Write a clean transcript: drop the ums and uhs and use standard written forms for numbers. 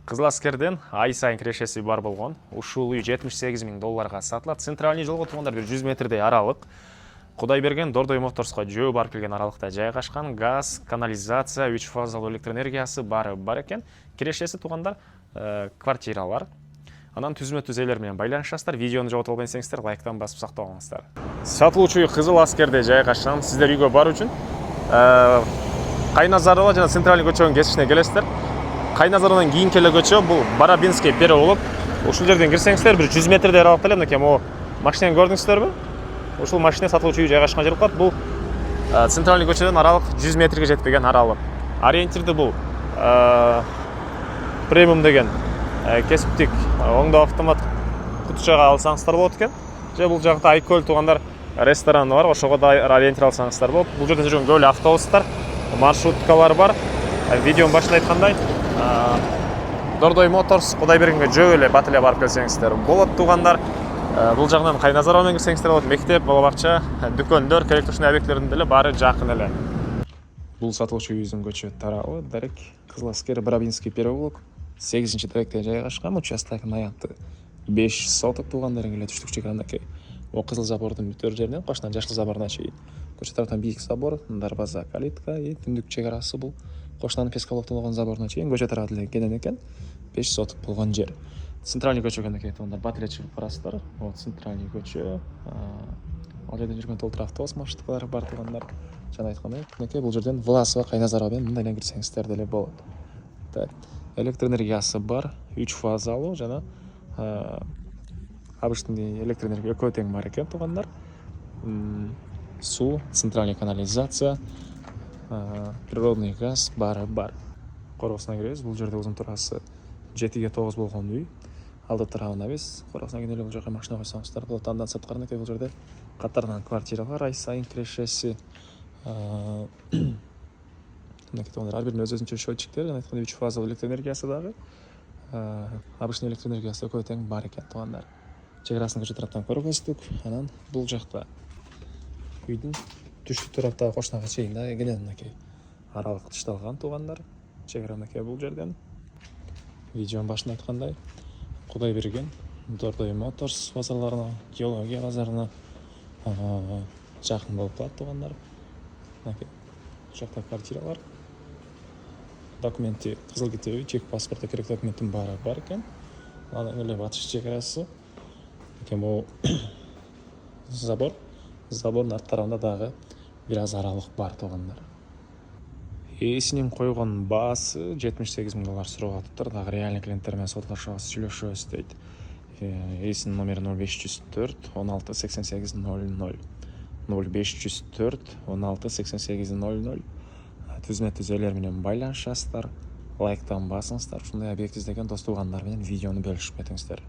Кызыл Аскерден ай сайын кирешеси бар болгон. Ушул үй $78.000 сатылат. Центральный жолго туугандар 100 метрдей аралык. Кудайберген Дордой Моторско жөө барып келген аралыкта жайгашкан. Газ, канализация, 3 фазалуу электр энергиясы бар экен. Кирешеси туугандар квартиралар. Анан түзмө-түз элер менен байланышасыздар. Видеону жогото албай десеңиздер, лайктан басып сактап алыңыздар. Сатылуучу үй Кызыл Аскерде жайгашкан. Сиздер үйгө баруу үчүн Кайназарова жана Центральный көчөнүн кесишине келесиздер. Кайназардан кийинки эле көчө бул Барабинский переулок. Ушул жерден кирсеңиздер, бир 100 метрдей аралыкта эле мынакей могу машинаны көрдүңүздөрбү? Ушул машина сатылуучу үй жайгашкан жер болот. Бул Центральный көчөдөн аралык 100 метрге жетпеген аралык. Ориентирди бул премиум деген кесиптик оңдоо автомат кутучага алсаңыздар болот экен. Же бул жакта Айкөл туугандар рестораны бар, ошого да ориентир алсаңыздар болот. Бул жерде жүргөн көп эле автобустар, маршруткалар бар. Видеонун башында айткандай, Дордой Моторс Кудайбергенге жөө эле бат эле барып келсеңиздер болот туугандар. Бул жагынан Кайназарова менен кирсеңиздер болот. Мектеп, бала бакча, дүкөндөр, керек ушундай объекттердин деле баары жакын эле. Бул сатылуучу үйүбүздүн көчө тарабы Дарек Кызыл Аскер Барабинский переулок 8-даректе жайгашкан. Участогунун аянты 5 соток туугандар эле түштүк чекарандакей. О Кызыл забордун бүтөр жеринен кошунан Жашыл заборуна чейин. Көчө тараптан бийик забор, дарбаза, калитка, түндүк чегарасы бул. Кошунан Пескаловдун болгон заборуна чейин көчө тарабы деле кенен экен. 5 соток болгон жер. Центральный көчөгө мынакей туугандар бат эле чыгып барасыздар. Вот Центральный көчө. Ал жерден жүргөн толтур автобус маршруткалары бар туугандар. Жана айткандай, мынакей бул жерден Власова, Кайназарова менен мындай эле кирсеңиздер деле болот. Так, электр энергиясы бар, 3 фазалуу жана обычный электр энергия экөө тең бар экен туугандар. Суу, центральный канализация, природный газ бар. Коросуна киребиз. Бул жерде узун турасы 7-9 болгон үй. Алды тарабына биз коросуна кийин эле бул жака машина койсоңуздар болот. Андан сырткары бул жерде катарынан квартиралар ай сайын кирешеси. Мынакей туугандар ар биринин өз-өзүнчө счетчиктери, жана айткандай 3 фазалуу электр энергиясы дагы. Обычный электр энергиясы экөө тең бар экен туугандар. Чегарасын көчө тараптан көргөздүк. Анан бул жакта үйдүн түштүк тараптагы кошунага чейин да кенен мынакей аралык тышталган туугандар. Чегара мынакей бул жерден. Видеонун башында айткандай, Кудайберген Дордой Моторс базарларына, геология базарына жакын болуп калат туугандар. Мынакей жакта квартиралар. Документи кызыл китеби, чек паспорту керек документтин баары бар экен. Анан эле батыш чегарасы. Мынакей могу забор. Забордун арт тарабында дагы бир аз аралык бар туугандар. Ээсинин койгон баасы $78.000 сурап атыптыр. Дагы реальный клиенттер менен сотлашабыз, сүйлөшөбүз дейт. Ээсинин номери 0504 16 88 00 0504 16 88 00. Түзмө-түз элер менен байланышасыздар. Лайктан басыңыздар. Ушундай объект издеген дос туугандар менен видеону бөлүшүп кетиңиздер.